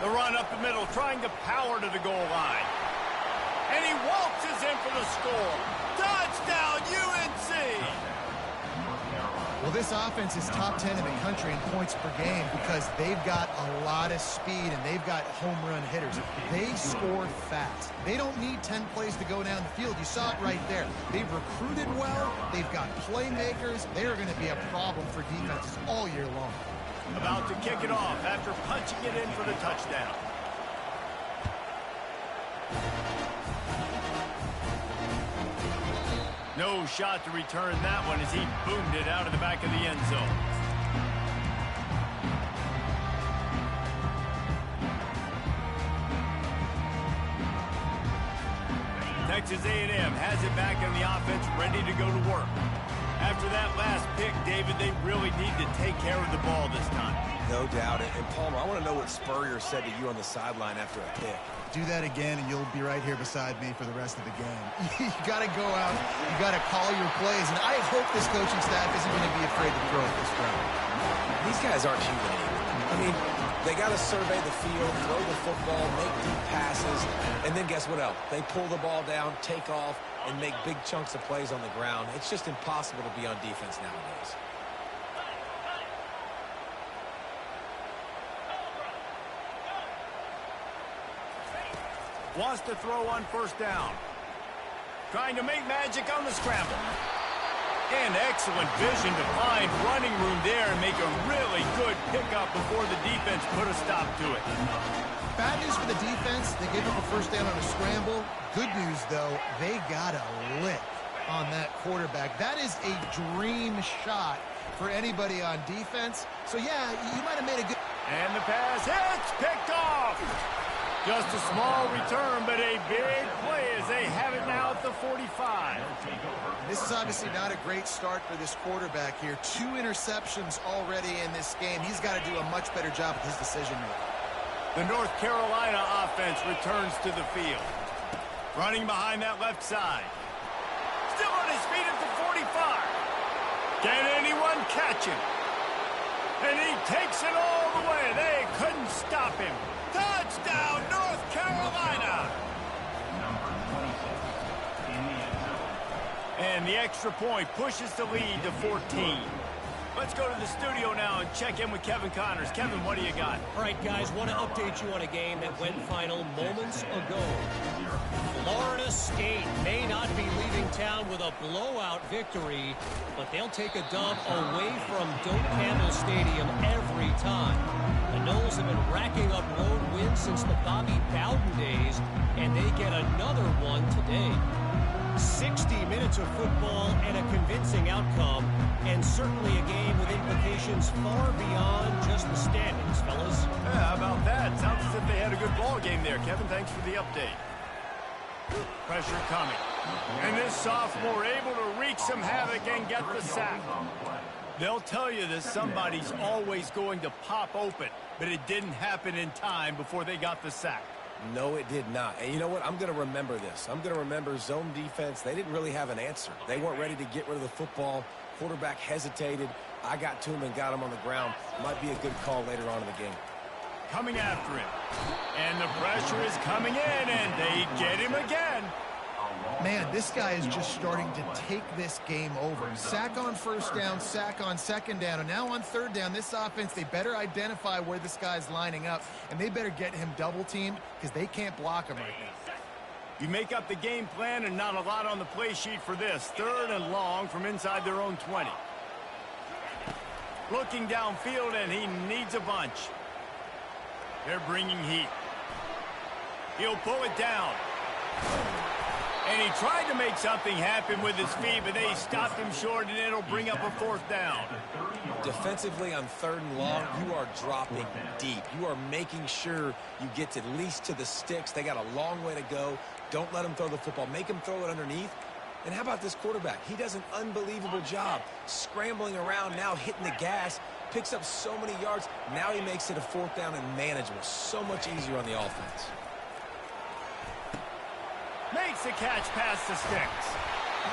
The run up the middle, trying to power to the goal line. And he waltzes in for the score. Touchdown, UNC! Well, this offense is top 10 in the country in points per game because they've got a lot of speed and they've got home run hitters. They score fast. They don't need 10 plays to go down the field. You saw it right there. They've recruited well. They've got playmakers. They are going to be a problem for defenses all year long. About to kick it off after punching it in for the touchdown. No shot to return that one as he boomed it out of the back of the end zone. Texas A&M has it back on the offense, ready to go to work. After that last pick, David, they really need to take care of the ball this time. No doubt. And Palmer, I want to know what Spurrier said to you on the sideline after a pick. Do that again, and you'll be right here beside me for the rest of the game. You got to go out. You got to call your plays, and I hope this coaching staff isn't going to be afraid to throw it this round. These guys aren't human anymore. I mean, they got to survey the field, throw the football, make deep passes, and then guess what else? They pull the ball down, take off, and make big chunks of plays on the ground. It's just impossible to be on defense nowadays. Wants to throw on first down. Trying to make magic on the scramble. And excellent vision to find running room there and make a really good pickup before the defense put a stop to it. Bad news for the defense. They gave up a first down on a scramble. Good news, though, they got a lick on that quarterback. That is a dream shot for anybody on defense. So, yeah, you might have made a good... And the pass hits, picked off. Just a small return, but a big play as they have it now at the 45. This is obviously not a great start for this quarterback here. 2 interceptions already in this game. He's got to do a much better job with his decision-making. The North Carolina offense returns to the field. Running behind that left side. Still on his feet at the 45. Can anyone catch him? And he takes it all the way. They couldn't stop him. Touchdown, North Carolina! And the extra point pushes the lead to 14. Let's go to the studio now and check in with Kevin Connors. Kevin, what do you got? All right, guys, want to update you on a game that went final moments ago. Florida State may not be leaving town with a blowout victory, but they'll take a dub away from Doak Campbell Stadium every time. The Noles have been racking up road wins since the Bobby Bowden days, and they get another one today. 60 minutes of football and a convincing outcome, and certainly a game with implications far beyond just the standings, fellas. Yeah, how about that? Sounds as if they had a good ball game there. Kevin, thanks for the update. Pressure coming. And this sophomore able to wreak some havoc and get the sack. They'll tell you that somebody's always going to pop open, but it didn't happen in time before they got the sack. No, it did not. And you know what? I'm going to remember this. I'm going to remember zone defense. They didn't really have an answer. They weren't ready to get rid of the football. Quarterback hesitated. I got to him and got him on the ground. Might be a good call later on in the game. Coming after him. And the pressure is coming in, and they get him again. Man, this guy is just starting to take this game over. Sack on first down, sack on second down, and now on third down, this offense, they better identify where this guy's lining up, and they better get him double-teamed because they can't block him right now. You make up the game plan and not a lot on the play sheet for this. 3rd and long from inside their own 20. Looking downfield, and he needs a bunch. They're bringing heat. He'll pull it down. And he tried to make something happen with his feet, but they stopped him short, and it'll bring up a 4th down. Defensively on 3rd and long, you are dropping deep. You are making sure you get at least to the sticks. They got a long way to go. Don't let them throw the football. Make them throw it underneath. And how about this quarterback? He does an unbelievable job scrambling around, now hitting the gas, picks up so many yards. Now he makes it a 4th down and manageable. So much easier on the offense. Makes the catch past the sticks.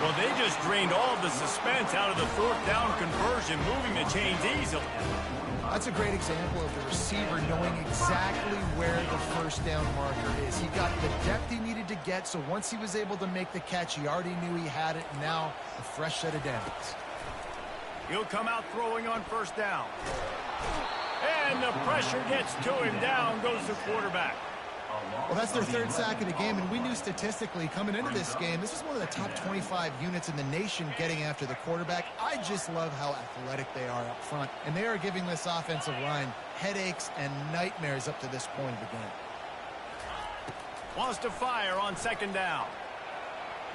Well, they just drained all the suspense out of the 4th down conversion, moving the chains easily. That's a great example of the receiver knowing exactly where first down marker is. He got the depth he needed to get, so once he was able to make the catch, he already knew he had it, and now a fresh set of downs. He'll come out throwing on first down. And the pressure gets to him. Down goes the quarterback. Well, that's their third sack of the game, and we knew statistically coming into this game, this is one of the top 25 units in the nation getting after the quarterback. I just love how athletic they are up front, and they are giving this offensive line headaches and nightmares up to this point of the game. Wants to fire on second down.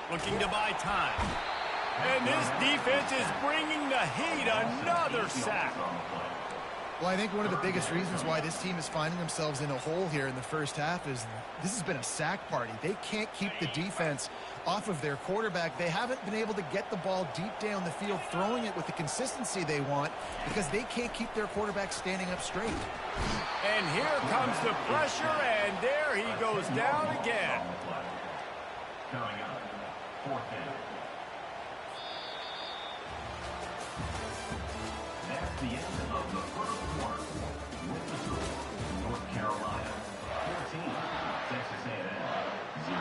Looking to buy time. And this defense is bringing the heat. Another sack. Well, I think one of the biggest reasons why this team is finding themselves in a hole here in the first half is this has been a sack party. They can't keep the defense off of their quarterback. They haven't been able to get the ball deep down the field, throwing it with the consistency they want because they can't keep their quarterback standing up straight. And here comes the pressure, and there he goes down again. Coming up, fourth down. That's the end of the first quarter. With the score, North Carolina 14, Texas A&M 0.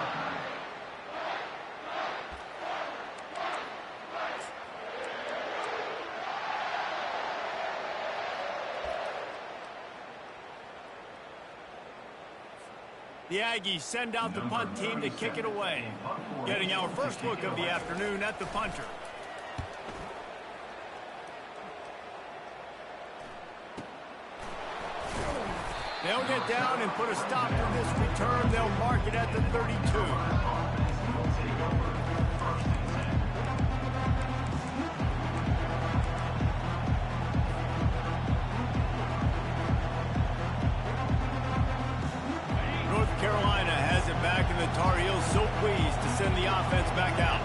The Aggies send out the punt team to kick it away. Getting our first look of the afternoon at the punter. They'll get down and put a stop to this return. They'll mark it at the 32. Carolina has it back, and the Tar Heels so pleased to send the offense back out.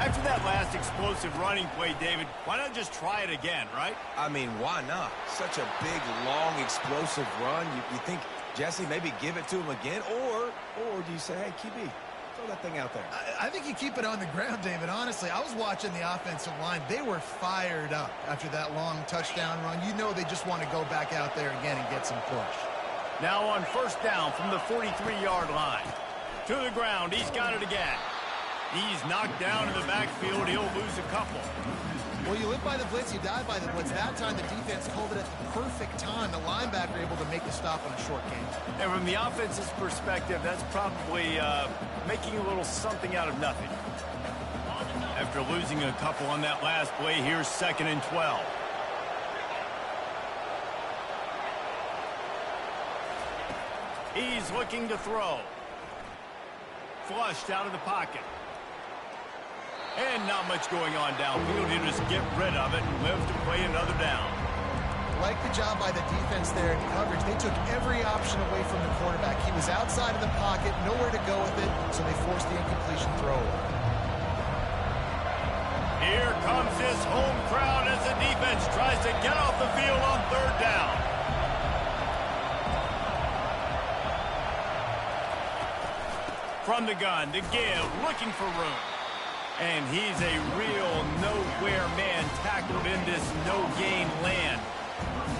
After that last explosive running play, David, why not just try it again, right? I mean, why not? Such a big, long, explosive run. You think, Jesse, maybe give it to him again? Or do you say, hey, QB, throw that thing out there? I think you keep it on the ground, David. Honestly, I was watching the offensive line. They were fired up after that long touchdown run. You know they just want to go back out there again and get some push. Now on first down from the 43-yard line. To the ground, he's got it again. He's knocked down in the backfield. He'll lose a couple. Well, you live by the blitz, you die by the blitz. That time the defense called it at the perfect time. The linebacker able to make the stop on a short gain. And from the offense's perspective, that's probably making a little something out of nothing. After losing a couple on that last play, here's 2nd and 12. He's looking to throw. Flushed out of the pocket. And not much going on downfield. He'll just get rid of it and live to play another down. Like the job by the defense there in coverage. They took every option away from the quarterback. He was outside of the pocket, nowhere to go with it, so they forced the incompletion throw. Here comes this home crowd as the defense tries to get off the field on third down. From the gun, to give, looking for room. And he's a real nowhere man tackled in this no-gain land.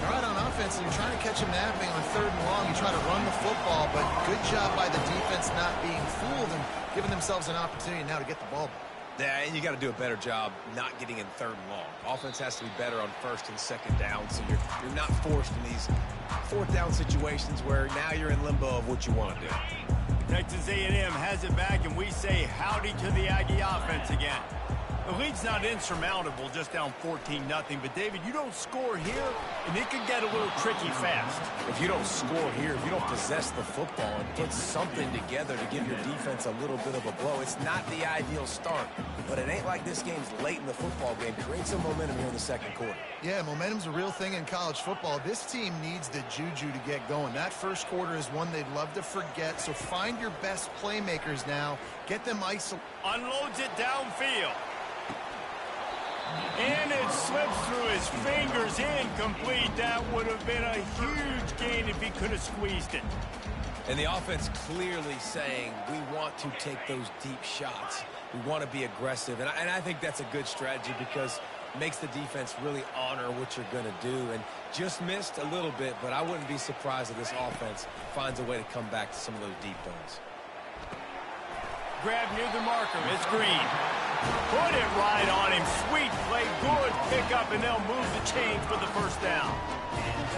All right, on offense, you're trying to catch him napping on third and long. You try to run the football, but good job by the defense not being fooled and giving themselves an opportunity now to get the ball back. Yeah, and you got to do a better job not getting in third and long. Offense has to be better on first and second down, so you're not forced in these fourth down situations where now you're in limbo of what you want to do. Texas A&M has it back, and we say howdy to the Aggie offense again. The lead's not insurmountable, just down 14-0, but David, you don't score here, and it could get a little tricky fast. If you don't score here, if you don't possess the football and put something together to give your defense a little bit of a blow, it's not the ideal start. But it ain't like this game's late in the football game. Create some momentum here in the second quarter. Yeah, momentum's a real thing in college football. This team needs the juju to get going. That first quarter is one they'd love to forget, so find your best playmakers now. Get them isolated. Unloads it downfield. And it slips through his fingers, incomplete. That would have been a huge gain if he could have squeezed it. And the offense clearly saying, we want to take those deep shots. We want to be aggressive. And I think that's a good strategy because makes the defense really honor what you're going to do. And just missed a little bit, but I wouldn't be surprised if this offense finds a way to come back to some of those deep zones. Grab near the marker. It's Green. Put it right on him. Sweet play. Good pickup, and they'll move the chains for the first down.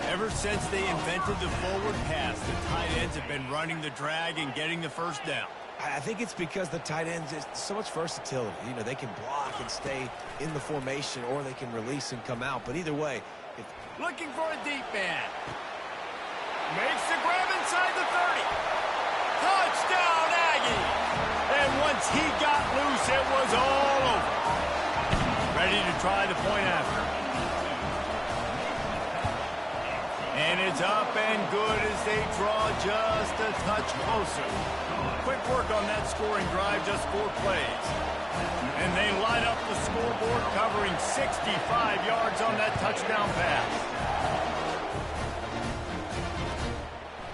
Ever since they invented the forward pass, the tight ends have been running the drag and getting the first down. I think it's because the tight ends is so much versatility. You know, they can block and stay in the formation, or they can release and come out. But either way, looking for a deep man. Makes the grab inside the 30. Touchdown, Aggie! And once he got loose, it was all over. Ready to try the point after. And it's up and good as they draw just a touch closer. Quick work on that scoring drive, just 4 plays. And they line up the scoreboard, covering 65 yards on that touchdown pass.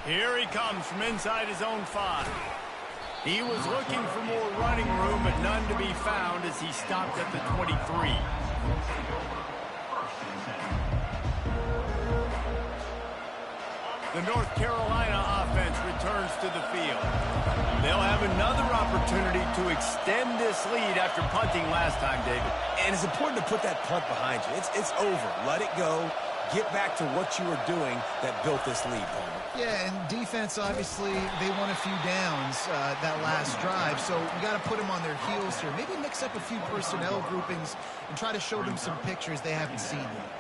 Here he comes from inside his own 5. He was looking for more running room, but none to be found as he stopped at the 23. The North Carolina offense returns to the field. They'll have another opportunity to extend this lead after punting last time, David. And it's important to put that punt behind you. It's over. Let it go. Get back to what you were doing that built this lead, Palmer. Yeah, and defense, obviously, they won a few downs that last drive, so we got to put them on their heels here. Maybe mix up a few personnel groupings and try to show them some pictures they haven't seen yet.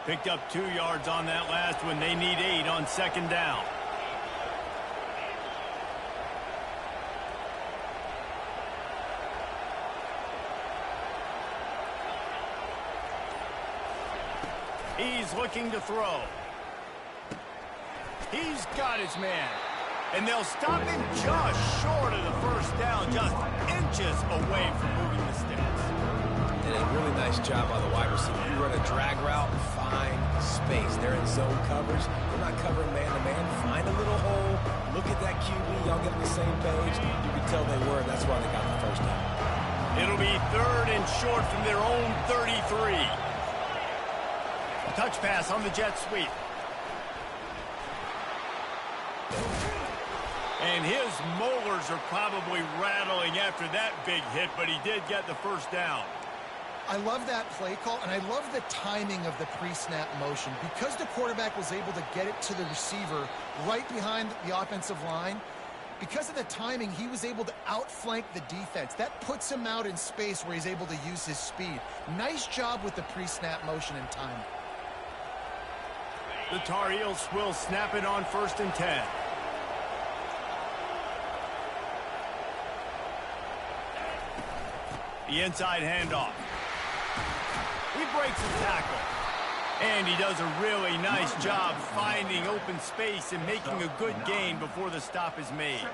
Picked up 2 yards on that last one. They need 8 on second down. He's looking to throw. He's got his man. And they'll stop him just short of the first down, just inches away from moving the sticks. Did a really nice job by the wide receiver. You run a drag route, find space. They're in zone coverage. They're not covering man-to-man. Find a little hole. Look at that QB. Y'all get on the same page. You can tell they were, and that's why they got the first down. It'll be 3rd and short from their own 33. Touch pass on the jet sweep. And his molars are probably rattling after that big hit, but he did get the first down. I love that play call, and I love the timing of the pre-snap motion. Because the quarterback was able to get it to the receiver right behind the offensive line, because of the timing, he was able to outflank the defense. That puts him out in space where he's able to use his speed. Nice job with the pre-snap motion and timing. The Tar Heels will snap it on 1st and 10. The inside handoff. He breaks the tackle. And he does a really nice job finding open space and making a good gain before the stop is made.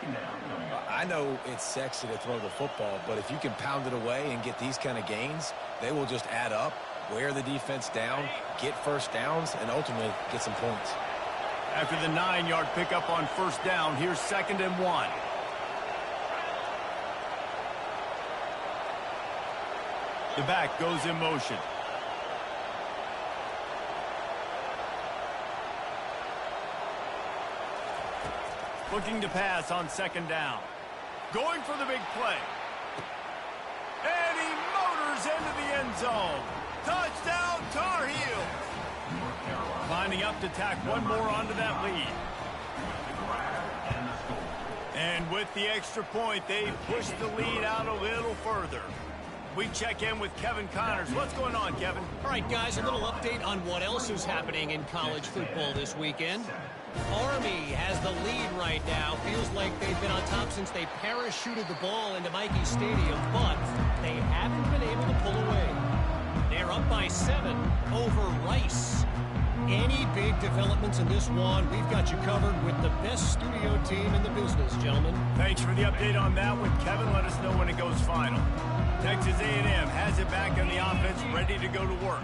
I know it's sexy to throw the football, but if you can pound it away and get these kind of gains, they will just add up, wear the defense down, get first downs, and ultimately get some points. After the 9-yard pickup on 1st down, here's 2nd and 1. The back goes in motion. Looking to pass on 2nd down. Going for the big play. And he motors into the end zone. Touchdown, Tar Heels. Lining up to tack one more onto that lead. And with the extra point, they push the lead out a little further. We check in with Kevin Connors. What's going on, Kevin? All right, guys, a little update on what else is happening in college football this weekend. Army has the lead right now. Feels like they've been on top since they parachuted the ball into Michie Stadium, but they haven't been able to pull away. They're up by 7 over Rice. Any big developments in this one, we've got you covered with the best studio team in the business, gentlemen. Thanks for the update on that one, Kevin. Let us know when it goes final. Texas A&M has it back on the offense, ready to go to work.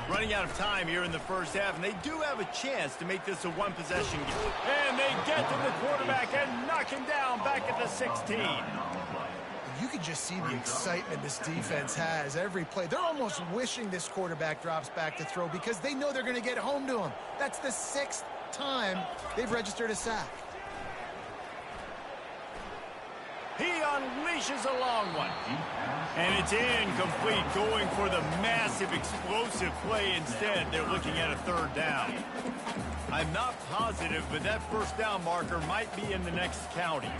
Running out of time here in the first half, and they do have a chance to make this a one-possession game. And they get to the quarterback and knock him down back at the 16. You can just see the excitement this defense has every play. They're almost wishing this quarterback drops back to throw because they know they're going to get home to him. That's the 6th time they've registered a sack. He unleashes a long one. And it's incomplete, going for the massive explosive play instead. They're looking at a 3rd down. I'm not positive, but that first down marker might be in the next county.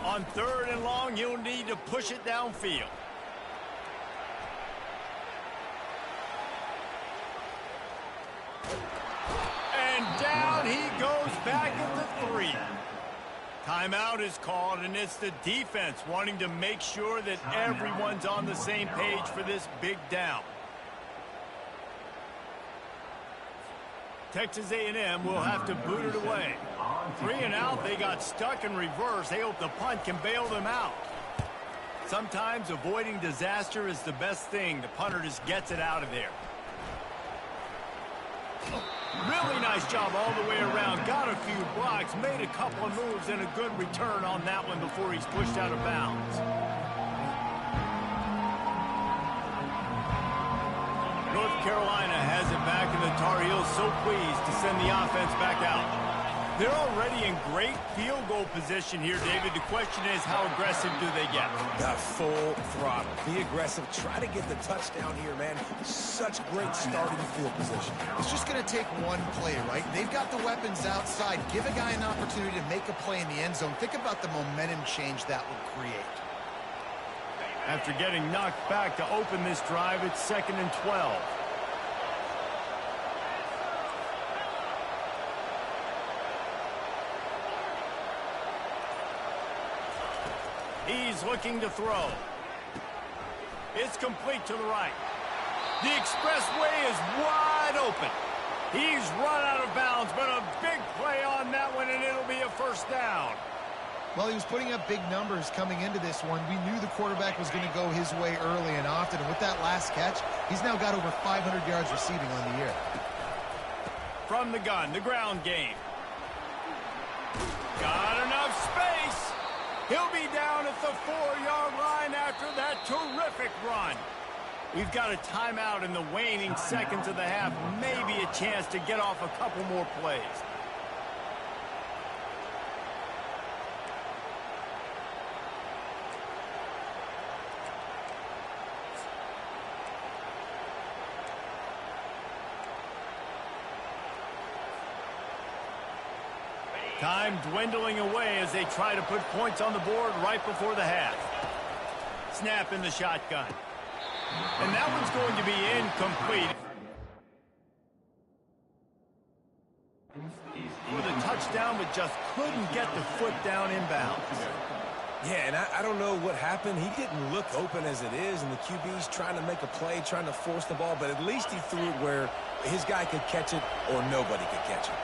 On 3rd and long, you'll need to push it downfield. And down he goes back at the 3. Timeout is called, and it's the defense wanting to make sure that everyone's on the same page for this big down. Texas A&M will have to boot it away. 3 and out, they got stuck in reverse. They hope the punt can bail them out. Sometimes avoiding disaster is the best thing. The punter just gets it out of there. Really nice job all the way around. Got a few blocks, made a couple of moves, and a good return on that one before he's pushed out of bounds. North Carolina has it back, and the Tar Heels so pleased to send the offense back out. They're already in great field goal position here, David. The question is, how aggressive do they get? Got full throttle. Be aggressive. Try to get the touchdown here, man. Such great starting field position. It's just going to take one play, right? They've got the weapons outside. Give a guy an opportunity to make a play in the end zone. Think about the momentum change that would create. After getting knocked back to open this drive, it's 2nd and 12. He's looking to throw. It's complete to the right. The expressway is wide open. He's run out of bounds, but a big play on that one, and it'll be a 1st down. Well, he was putting up big numbers coming into this one. We knew the quarterback was going to go his way early and often, and with that last catch, he's now got over 500 yards receiving on the year. From the gun, the ground game. Got enough space. He'll be down at the 4-yard line after that terrific run. We've got a timeout in the waning seconds of the half. Maybe a chance to get off a couple more plays. Time dwindling away as they try to put points on the board right before the half. Snap in the shotgun. And that one's going to be incomplete. With a touchdown, but just couldn't get the foot down inbounds. Yeah, and I don't know what happened. He didn't look open as it is, and the QB's trying to make a play, trying to force the ball, but at least he threw it where his guy could catch it or nobody could catch it.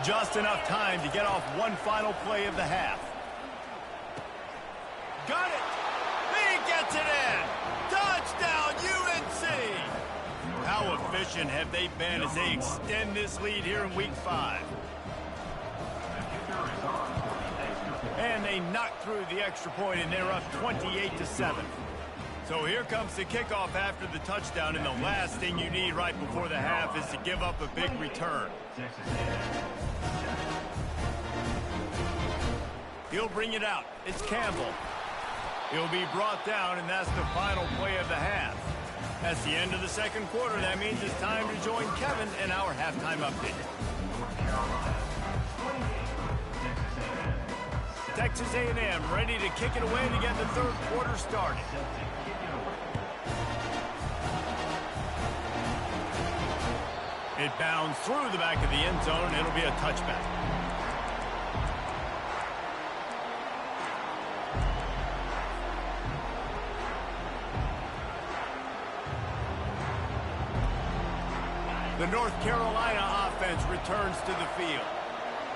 Just enough time to get off one final play of the half. Got it! He gets it in! Touchdown, UNC! How efficient have they been as they extend this lead here in Week 5? And they knock through the extra point, and they're up 28-7. So here comes the kickoff after the touchdown, and the last thing you need right before the half is to give up a big return. He'll bring it out. It's Campbell. He'll be brought down, and that's the final play of the half. That's the end of the second quarter. That means it's time to join Kevin in our halftime update. Texas A&M ready to kick it away to get the third quarter started. It bounds through the back of the end zone. It'll be a touchback. The North Carolina offense returns to the field.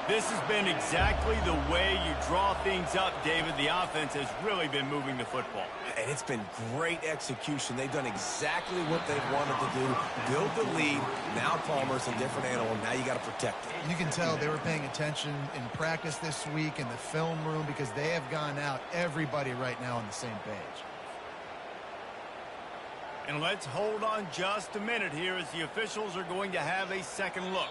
This has been exactly the way you draw things up, David. The offense has really been moving the football. And it's been great execution. They've done exactly what they've wanted to do. Build the lead. Now Palmer's a different animal. Now you got to protect it. You can tell they were paying attention in practice this week in the film room because they have gone out, everybody right now on the same page. And let's hold on just a minute here as the officials are going to have a second look.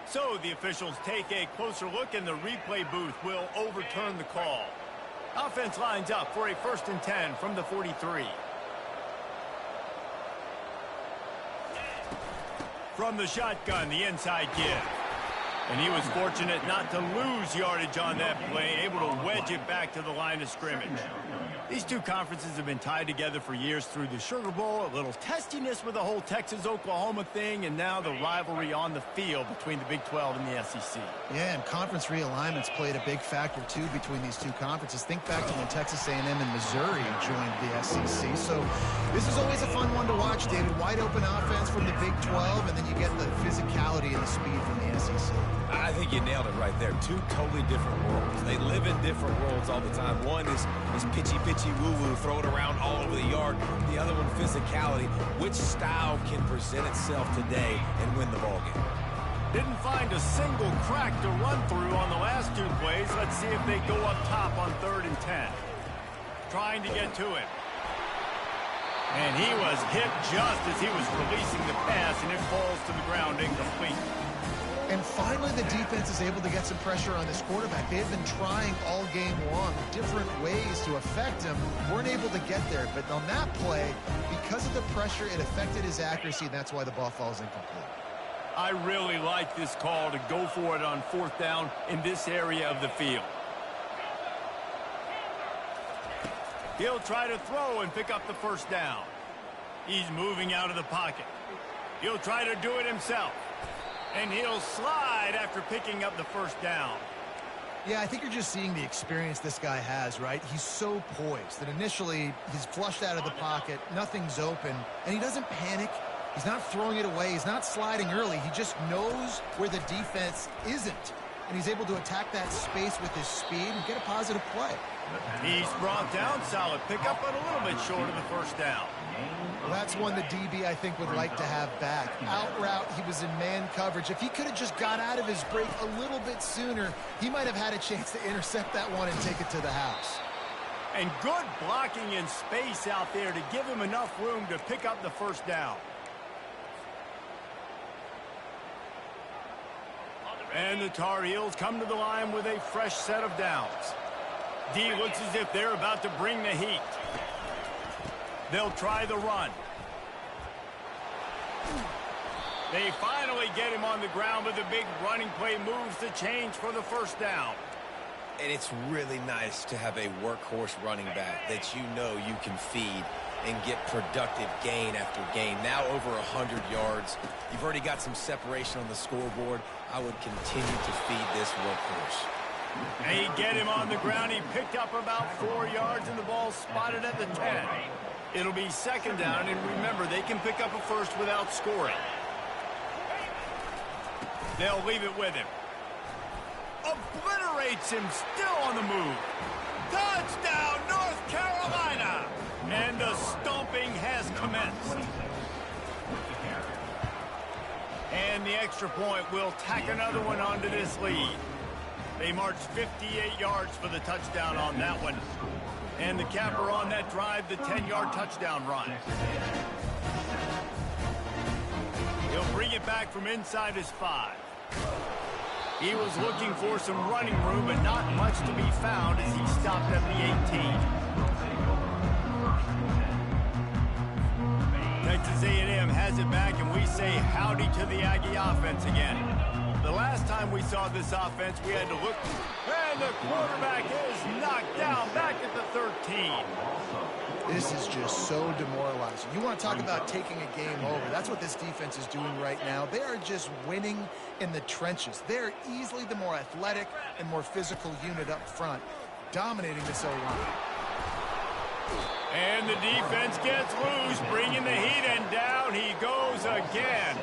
So the officials take a closer look, and the replay booth will overturn the call. Offense lines up for a 1st and 10 from the 43. From the shotgun, the inside give. And he was fortunate not to lose yardage on that play, able to wedge it back to the line of scrimmage. These two conferences have been tied together for years through the Sugar Bowl, a little testiness with the whole Texas-Oklahoma thing, and now the rivalry on the field between the Big 12 and the SEC. Yeah, and conference realignments played a big factor, too, between these two conferences. Think back to when Texas A&M and Missouri joined the SEC. So this is always a fun one to watch, David. Wide open offense from the Big 12, and then you get the physicality and the speed from the SEC. I think you nailed it right there. Two totally different worlds. They live in different worlds all the time. One is pitchy woo-woo, throw it around all over the yard. The other one, physicality. Which style can present itself today and win the ballgame? Didn't find a single crack to run through on the last two plays. Let's see if they go up top on 3rd and 10. Trying to get to him. And he was hit just as he was releasing the pass, and it falls to the ground incomplete. And finally, the defense is able to get some pressure on this quarterback. They have been trying all game long different ways to affect him. Weren't able to get there. But on that play, because of the pressure, it affected his accuracy, and that's why the ball falls incomplete. I really like this call to go for it on 4th down in this area of the field. He'll try to throw and pick up the 1st down. He's moving out of the pocket. He'll try to do it himself. And he'll slide after picking up the 1st down. Yeah, I think you're just seeing the experience this guy has, right? He's so poised that initially he's flushed out of the pocket, nothing's open, and he doesn't panic. He's not throwing it away. He's not sliding early. He just knows where the defense isn't, and he's able to attack that space with his speed and get a positive play. He's brought down, solid pickup, but a little bit short of the 1st down. Well, that's one the DB, I think, would like to have back. Out route, he was in man coverage. If he could have just got out of his break a little bit sooner, he might have had a chance to intercept that one and take it to the house. And good blocking in space out there to give him enough room to pick up the 1st down. And the Tar Heels come to the line with a fresh set of downs. D looks as if they're about to bring the heat. They'll try the run. They finally get him on the ground, but the big running play moves the change for the 1st down. And it's really nice to have a workhorse running back that you know you can feed and get productive gain after gain. Now over 100 yards. You've already got some separation on the scoreboard. I would continue to feed this workhorse. They get him on the ground. He picked up about 4 yards, and the ball spotted at the 10. It'll be 2nd down, and remember, they can pick up a 1st without scoring. They'll leave it with him. Obliterates him, still on the move. Touchdown, North Carolina! And the stomping has commenced. And the extra point will tack another one onto this lead. They marched 58 yards for the touchdown on that one. And the capper on that drive, the 10-yard touchdown run. He'll bring it back from inside his 5. He was looking for some running room, but not much to be found as he stopped at the 18. Texas A&M has it back, and we say howdy to the Aggie offense again. The last time we saw this offense, we had to look, and the quarterback is knocked down back at the 13. This is just so demoralizing. You want to talk about taking a game over. That's what this defense is doing right now. They are just winning in the trenches. They're easily the more athletic and more physical unit up front, dominating this O-line. And the defense gets loose, bringing the heat, and down he goes again.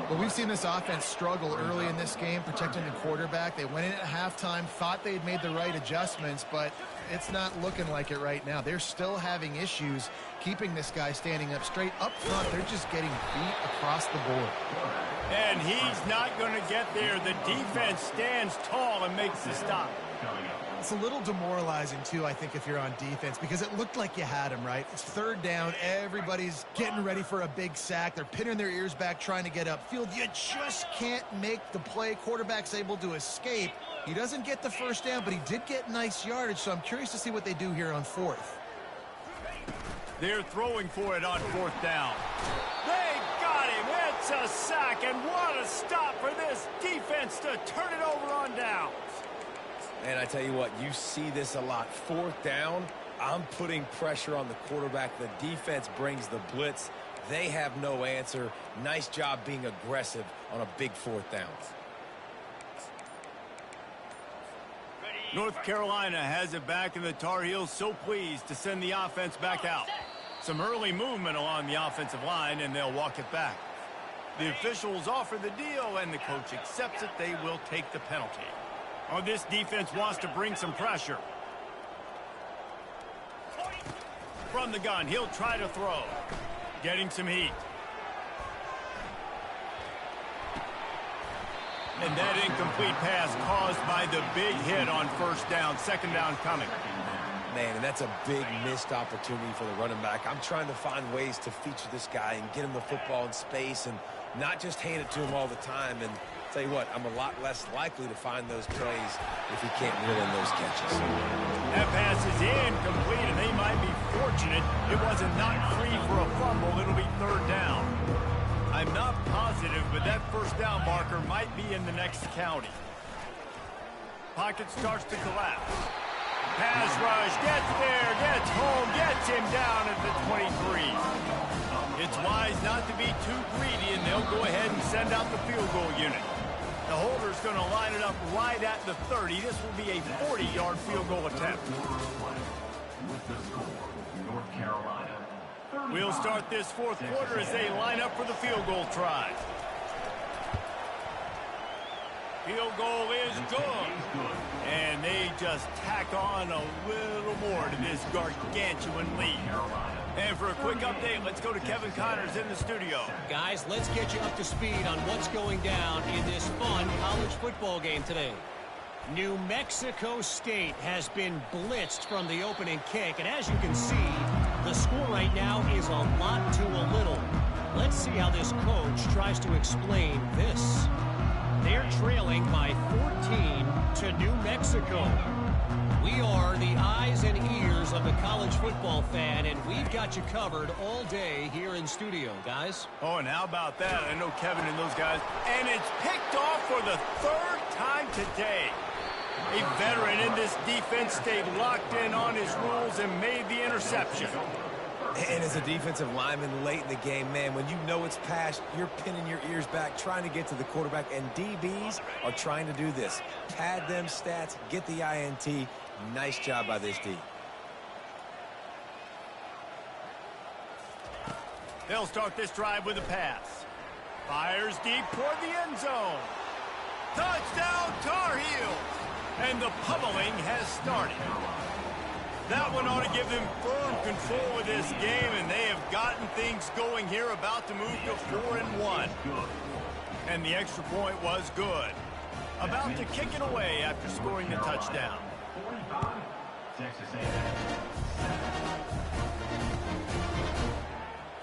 Well, we've seen this offense struggle early in this game, protecting the quarterback. They went in at halftime, thought they'd made the right adjustments, but it's not looking like it right now. They're still having issues keeping this guy standing up straight. Up front, they're just getting beat across the board. And he's not going to get there. The defense stands tall and makes the stop. It's a little demoralizing, too, I think, if you're on defense, because it looked like you had him, right? It's third down. Everybody's getting ready for a big sack. They're pinning their ears back trying to get upfield. You just can't make the play. Quarterback's able to escape. He doesn't get the first down, but he did get nice yardage, so I'm curious to see what they do here on fourth. They're throwing for it on fourth down. They got him. It's a sack, and what a stop for this defense to turn it over on downs. And I tell you what, you see this a lot. Fourth down, I'm putting pressure on the quarterback. The defense brings the blitz. They have no answer. Nice job being aggressive on a big fourth down. North Carolina has it back, and the Tar Heels so pleased to send the offense back out. Some early movement along the offensive line, and they'll walk it back. The officials offer the deal, and the coach accepts it. They will take the penalty. Oh, this defense wants to bring some pressure. From the gun, he'll try to throw. Getting some heat. And that incomplete pass caused by the big hit on first down. Second down coming. Man, and that's a big missed opportunity for the running back. I'm trying to find ways to feature this guy and get him the football in space and not just hand it to him all the time. And tell you what, I'm a lot less likely to find those plays if he can't reel in those catches. That pass is incomplete, and they might be fortunate it wasn't knocked free for a fumble. It'll be third down. I'm not positive, but that first down marker might be in the next county. Pocket starts to collapse. Pass rush, gets there, gets home, gets him down at the 23. It's wise not to be too greedy, and they'll go ahead and send out the field goal unit. The holder's going to line it up right at the 30. This will be a 40-yard field goal attempt. We'll start this fourth quarter as they line up for the field goal try. Field goal is good. And they just tack on a little more to this gargantuan lead. And for a quick update, let's go to Kevin Connors in the studio. Guys, let's get you up to speed on what's going down in this fun college football game today. New Mexico State has been blitzed from the opening kick, and as you can see, the score right now is a lot to a little. Let's see how this coach tries to explain this. They're trailing by 14 to New Mexico. We are the eyes and ears of the college football fan, and we've got you covered all day here in studio, guys. Oh, and how about that? I know Kevin and those guys. And it's picked off for the third time today. A veteran in this defense stayed locked in on his rules and made the interception. And as a defensive lineman late in the game, man, when you know it's passed, you're pinning your ears back, trying to get to the quarterback, and DBs are trying to do this. Pad them stats, get the INT. Nice job by this D. They'll start this drive with a pass. Fires deep toward the end zone. Touchdown, Tar Heels! And the pummeling has started. That one ought to give them firm control of this game, and they have gotten things going here, about to move to 4-1. And the extra point was good. About to kick it away after scoring the touchdown.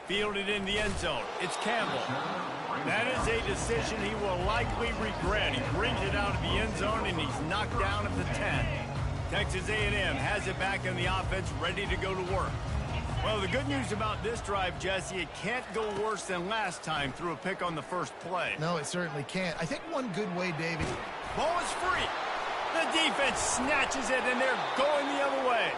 Fielded in the end zone. It's Campbell. That is a decision he will likely regret. He brings it out of the end zone, and he's knocked down at the 10. Texas A&M has it back in the offense, ready to go to work. Well, the good news about this drive, Jesse, it can't go worse than last time through a pick on the first play. No, it certainly can't. I think one good way, David. Ball is free. The defense snatches it, and they're going the other way.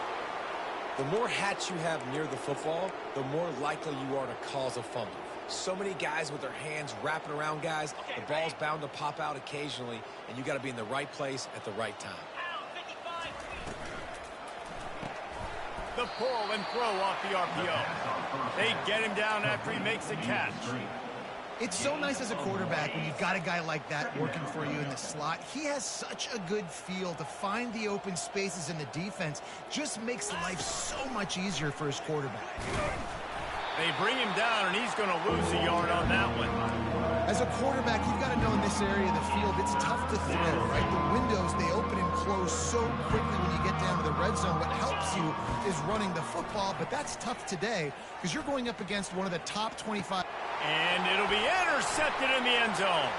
The more hats you have near the football, the more likely you are to cause a fumble. So many guys with their hands wrapping around guys, the ball's bound to pop out occasionally, and you got to be in the right place at the right time. The pull and throw off the RPO. They get him down after he makes the catch. It's so nice as a quarterback when you've got a guy like that working for you in the slot. He has such a good feel to find the open spaces in the defense. Just makes life so much easier for his quarterback. They bring him down, and he's going to lose a yard on that one. As a quarterback, you've got to know in this area of the field, it's tough to throw, right? The windows, they open and close so quickly when you get down to the red zone. What helps you is running the football, but that's tough today because you're going up against one of the top 25. And it'll be intercepted in the end zone.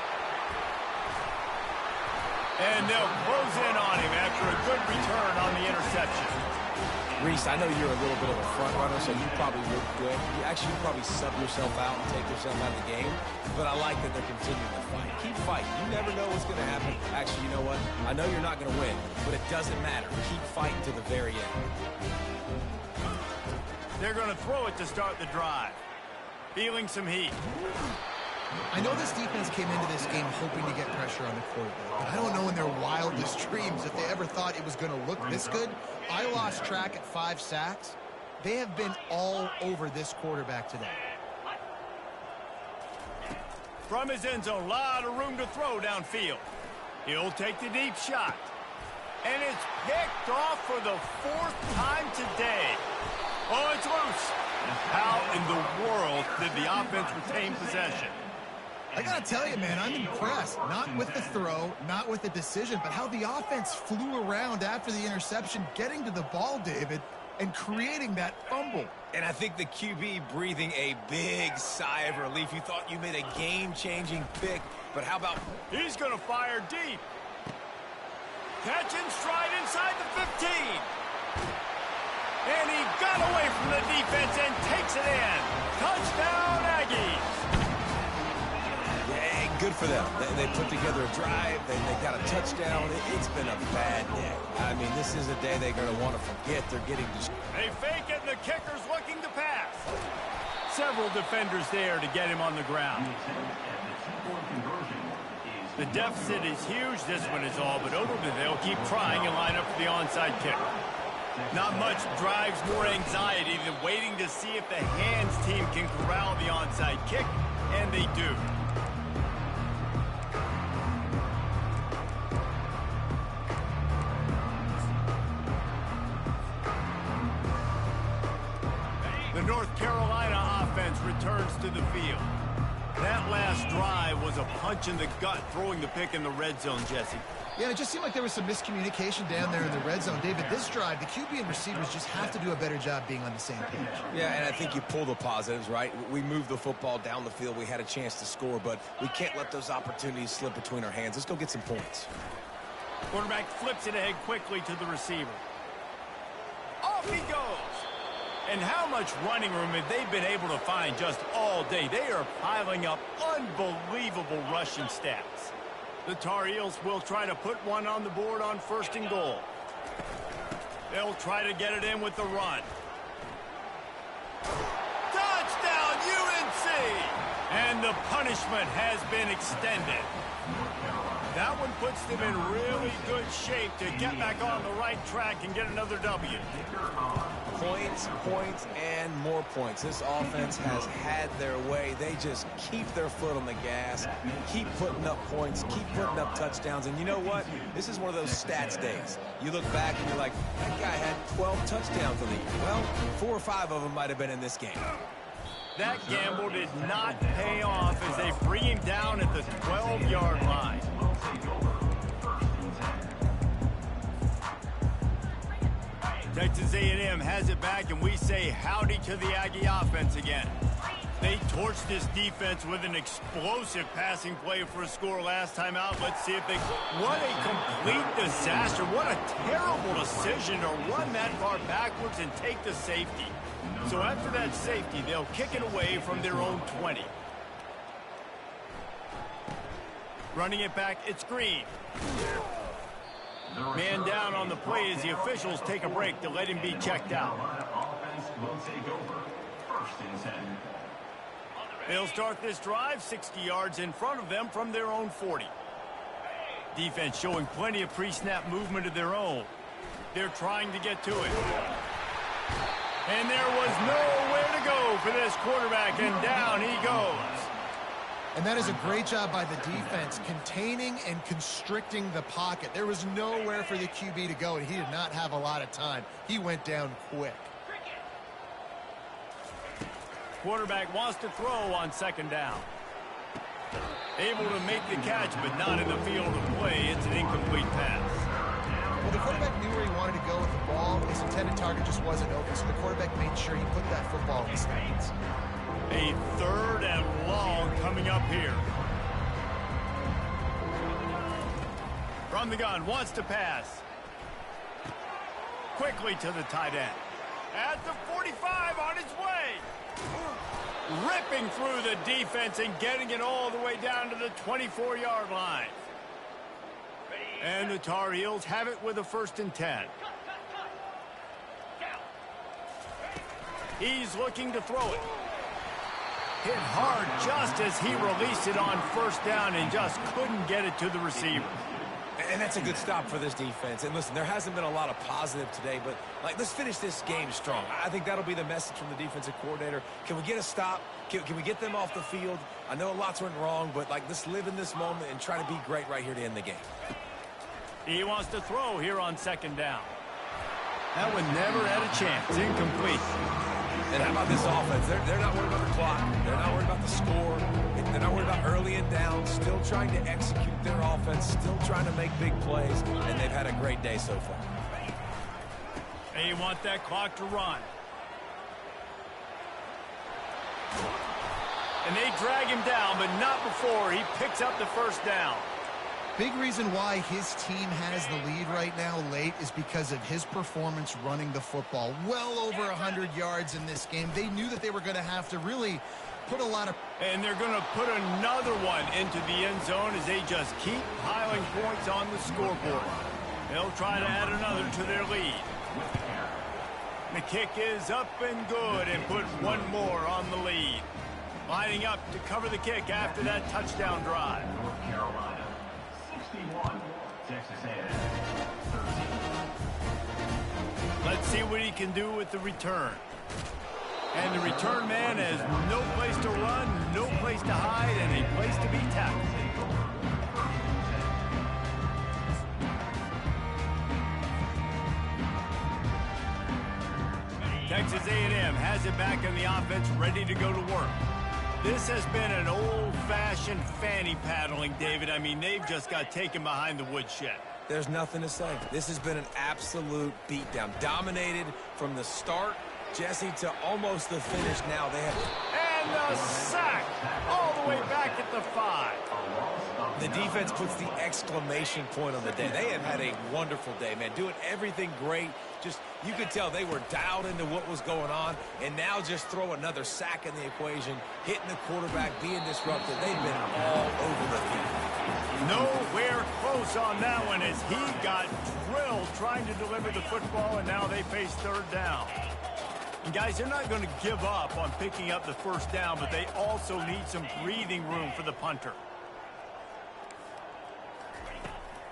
And they'll close in on him after a good return on the interception. Reese, I know you're a little bit of a front runner, so you probably look good. You probably sub yourself out and take yourself out of the game. But I like that they're continuing to fight. Keep fighting. You never know what's going to happen. Actually, you know what? I know you're not going to win, but it doesn't matter. Keep fighting to the very end. They're going to throw it to start the drive. Feeling some heat. I know this defense came into this game hoping to get pressure on the quarterback, but I don't know in their wildest dreams if they ever thought it was going to look this good. I lost track at 5 sacks. They have been all over this quarterback today. From his end zone, a lot of room to throw downfield. He'll take the deep shot. And it's picked off for the 4th time today. Oh, it's loose. How in the world did the offense retain possession? I got to tell you, man, I'm impressed. Not with the throw, not with the decision, but how the offense flew around after the interception, getting to the ball, David, and creating that fumble. And I think the QB breathing a big sigh of relief. You thought you made a game-changing pick, but how about... He's going to fire deep. Catch and stride inside the 15. And he got away from the defense and takes it in. Touchdown, Aggies. Yeah, good for them. They put together a drive. They got a touchdown. It's been a bad day. I mean, this is a day they're going to want to forget. They're getting destroyed. They fake it, and the kicker's looking to pass. Several defenders there to get him on the ground. The deficit is huge. This one is all but over, but they'll keep trying and line up for the onside kick. Not much drives more anxiety than waiting to see if the hands team can corral the onside kick, and they do. The North Carolina offense returns to the field. That last drive was a punch in the gut, throwing the pick in the red zone, Jesse. Yeah, it just seemed like there was some miscommunication down there in the red zone. David, this drive, the QB and receivers just have to do a better job being on the same page. Yeah, and I think you pull the positives, right? We moved the football down the field. We had a chance to score, but we can't let those opportunities slip between our hands. Let's go get some points. Quarterback flips it ahead quickly to the receiver. Off he goes. And how much running room have they been able to find just all day? They are piling up unbelievable rushing stats. The Tar Heels will try to put one on the board on 1st and goal. They'll try to get it in with the run. Touchdown, UNC! And the punishment has been extended. That one puts them in really good shape to get back on the right track and get another W. Points, points, and more points. This offense has had their way. They just keep their foot on the gas, keep putting up points, keep putting up touchdowns. And you know what? This is one of those stats days. You look back and you're like, that guy had 12 touchdowns in the year. Well, 4 or 5 of them might have been in this game. That gamble did not pay off as they bring him down at the 12-yard line. Texas A&M has it back, and we say howdy to the Aggie offense again. They torched this defense with an explosive passing play for a score last time out. Let's see if they... What a complete disaster. What a terrible decision to run that far backwards and take the safety. So after that safety, they'll kick it away from their own 20. Running it back, it's Green. Man down on the play as the officials take a break to let him be checked out. They'll start this drive 60 yards in front of them from their own 40. Defense showing plenty of pre-snap movement of their own. They're trying to get to it. And there was nowhere to go for this quarterback, and down he goes. And that is a great job by the defense, containing and constricting the pocket. There was nowhere for the QB to go, and he did not have a lot of time. He went down quick. Quarterback wants to throw on second down. Able to make the catch, but not in the field of play. It's an incomplete pass. Well, the quarterback knew where he wanted to go with the ball. His intended target just wasn't open, so the quarterback made sure he put that football in his hands. A 3rd and long coming up here. From the gun, wants to pass. Quickly to the tight end. At the 45, on his way. Ripping through the defense and getting it all the way down to the 24-yard line. And the Tar Heels have it with a 1st and 10. He's looking to throw it. Hit hard just as he released it on 1st down and just couldn't get it to the receiver. And that's a good stop for this defense. And listen, there hasn't been a lot of positive today, but let's finish this game strong. I think that'll be the message from the defensive coordinator. Can we get a stop? Can we get them off the field? I know lots went wrong, but let's live in this moment and try to be great right here to end the game. He wants to throw here on 2nd down. That one never had a chance. Incomplete. And how about this offense? They're not worried about the clock. They're not worried about the score. They're not worried about early and down. Still trying to execute their offense. Still trying to make big plays. And they've had a great day so far. They want that clock to run. And they drag him down, but not before he picks up the 1st down. Big reason why his team has the lead right now late is because of his performance running the football. Well over 100 yards in this game. They knew that they were going to have to really put a lot of... And they're going to put another one into the end zone as they just keep piling points on the scoreboard. They'll try to add another to their lead. The kick is up and good and put one more on the lead. Lining up to cover the kick after that touchdown drive. North Carolina. 61, Texas A&M, 13. Let's see what he can do with the return. And the return man has no place to run, no place to hide, and a place to be tackled. Texas A&M has it back in the offense, ready to go to work. This has been an old-fashioned fanny paddling, David. I mean, they've just got taken behind the woodshed. There's nothing to say. This has been an absolute beatdown. Dominated from the start, Jesse, to almost the finish now. They have... And the sack all the way back at the 5. The defense puts the exclamation point on the day. They have had a wonderful day, man. Doing everything great. Just, you could tell they were dialed into what was going on. And now just throw another sack in the equation, hitting the quarterback, being disruptive. They've been all over the field. Nowhere close on that one as he got drilled trying to deliver the football, and now they face 3rd down. And guys, they're not going to give up on picking up the 1st down, but they also need some breathing room for the punter.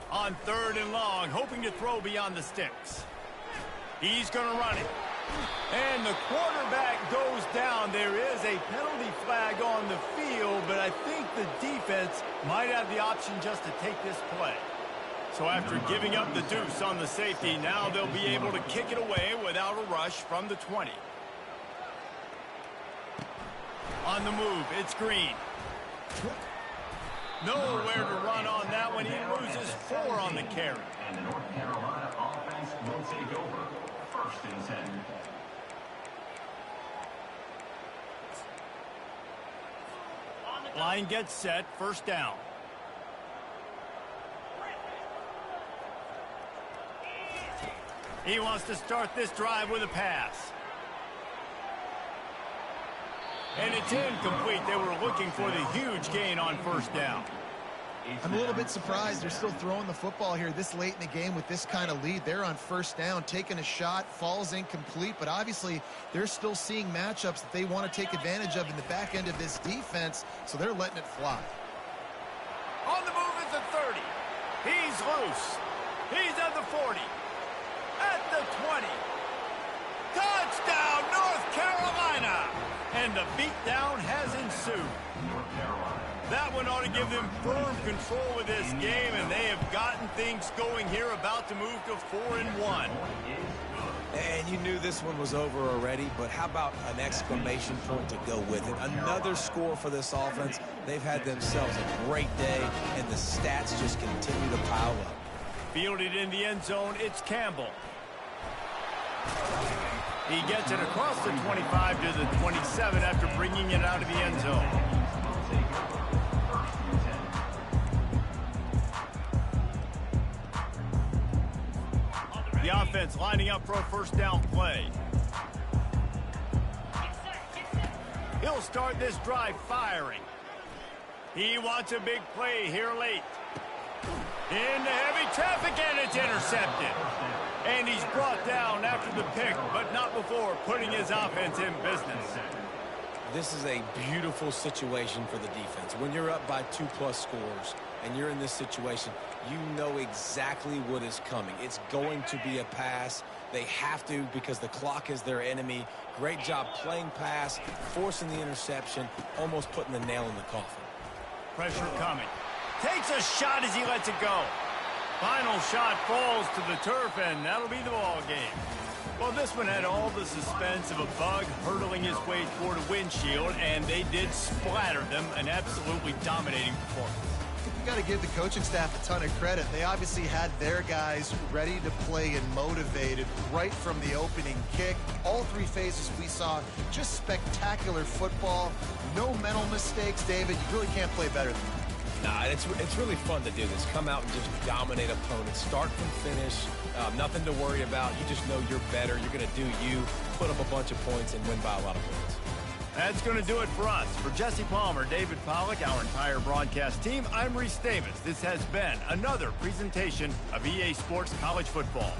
On 3rd and long, hoping to throw beyond the sticks. He's going to run it. And the quarterback goes down. There is a penalty flag on the field, but I think the defense might have the option just to take this play. So after giving up the deuce on the safety, now they'll be able to kick it away without a rush from the 20. On the move, it's Green. Nowhere to run on that one. He loses 4 on the carry. And the North Carolina offense will take over. 1st and 10. Line gets set, 1st down. He wants to start this drive with a pass. And it's incomplete. They were looking for the huge gain on 1st down. I'm a little bit surprised they're still throwing the football here this late in the game with this kind of lead. They're on 1st down, taking a shot, falls incomplete, but obviously they're still seeing matchups that they want to take advantage of in the back end of this defense, so they're letting it fly. On the move at the 30. He's loose. He's at the 40. At the 20. Touchdown, North Carolina! And the beatdown has ensued. North Carolina That one ought to give them firm control of this game, and they have gotten things going here, about to move to 4-1. And you knew this one was over already, but how about an exclamation point to go with it? Another score for this offense. They've had themselves a great day, and the stats just continue to pile up. Fielded in the end zone, it's Campbell. He gets it across the 25 to the 27 after bringing it out of the end zone. The offense lining up for a first down play. He'll start this drive firing. He wants a big play here late. Into heavy traffic, and it's intercepted. And he's brought down after the pick, but not before putting his offense in business. This is a beautiful situation for the defense. When you're up by 2+ scores and you're in this situation, you know exactly what is coming. It's going to be a pass. They have to, because the clock is their enemy. Great job playing pass, forcing the interception, almost putting the nail in the coffin. Pressure coming. Takes a shot as he lets it go. Final shot falls to the turf, and that'll be the ball game. Well, this one had all the suspense of a bug hurtling his way toward a windshield, and they did splatter them. An absolutely dominating performance. You got to give the coaching staff a ton of credit. They obviously had their guys ready to play and motivated right from the opening kick. All three phases we saw, just spectacular football. No mental mistakes, David. You really can't play better than that. Nah, it's really fun to do this. Come out and just dominate opponents. Start from finish. Nothing to worry about. You just know you're better. You're going to do you, put up a bunch of points, and win by a lot of points. That's going to do it for us. For Jesse Palmer, David Pollack, our entire broadcast team, I'm Reese Davis. This has been another presentation of EA Sports College Football.